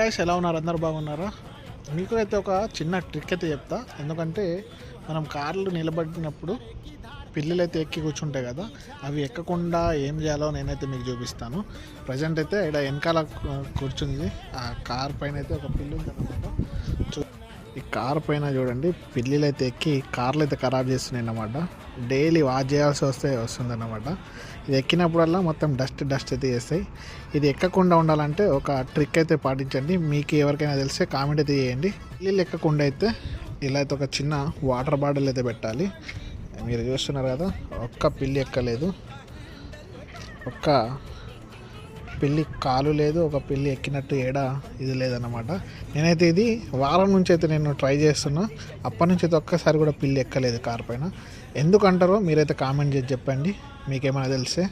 Guys, ఎలా ఉన్నారు? అందరు బాగున్నారా? మీకు అయితే ఒక చిన్న ట్రిక్ అయితే చెప్తా. ఎందుకంటే మనం కార్లు నిలబడినప్పుడు పిల్లులు అయితే ఎక్కి కూర్చుంటాయి కదా, అవి ఎక్కకుండా ఏం చేయాలో నేనైతే మీకు చూపిస్తాను. ప్రజెంట్ అయితే ఇక్కడ వెనకాల కూర్చుంది. ఆ కార్ పైన అయితే ఒక పిల్లి ఉంది అనమాట. ఈ కార్ పైన చూడండి, పిల్లిలు అయితే ఎక్కి కార్లు అయితే ఖరాబ్ చేస్తున్నాయి అన్నమాట. డైలీ వాచ్ చేయాల్సి వస్తుంది అన్నమాట. ఇది ఎక్కినప్పుడల్లా మొత్తం డస్ట్ అయితే చేస్తాయి. ఇది ఎక్కకుండా ఉండాలంటే ఒక ట్రిక్ అయితే పాటించండి. మీకు ఎవరికైనా తెలిస్తే కామెంట్ అయితే చేయండి. పిల్లిలు ఎక్కకుండా అయితే ఇలా అయితే ఒక చిన్న వాటర్ బాటిల్ అయితే పెట్టాలి. మీరు చూస్తున్నారు కదా, ఒక్క పిల్లి ఎక్కలేదు, ఒక్క పిల్లి కాలు లేదు, ఒక పిల్లి ఎక్కినట్టు ఇది లేదన్నమాట. నేనైతే ఇది వారం నుంచి అయితే నేను ట్రై చేస్తున్నా. అప్పటి నుంచి అయితే ఒక్కసారి కూడా పిల్లి ఎక్కలేదు కార్ పైన. ఎందుకంటారో మీరైతే కామెంట్ చేసి చెప్పండి, మీకేమైనా తెలిసే.